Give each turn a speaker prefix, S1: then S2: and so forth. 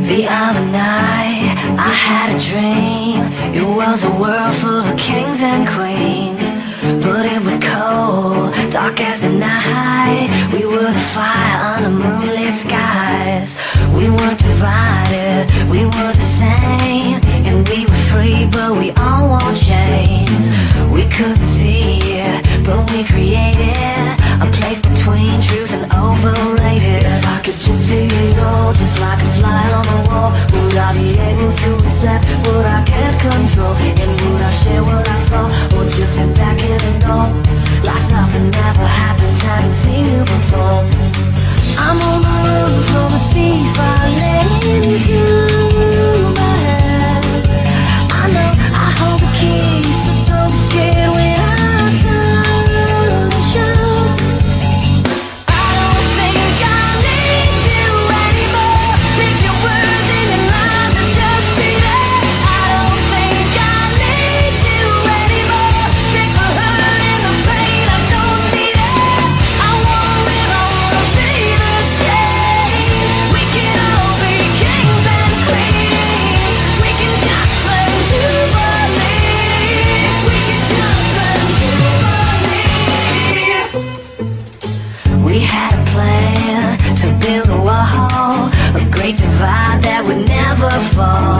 S1: The other night I had a dream. It was a world full of kings and queens, but it was cold, dark as the night. We were the fire under moonlit skies. We weren't divided, we were the same, and we were free, but we all wore chains. We couldn't see it, but we created a place between truth and overrated. If I could just see it all, just like a fly on the wall, would I be able to accept what I can't control? And would I share what I saw, or just sit back and ignore, like nothing ever happened, haven't seen you before? I'm on the run from a thief I let into my head. I know I hold the key, so don't be scared when I turn the show. I don't think I need you anymore. Take your words and your lies and just be there. I don't think I need you anymore. Take the hurt and the pain, I don't need it. I wanna live, I wanna be the change. We can all be kings and queens. We can just learn to believe. We can just learn to believe. We had a plan to build a wall, a great divide that would never fall.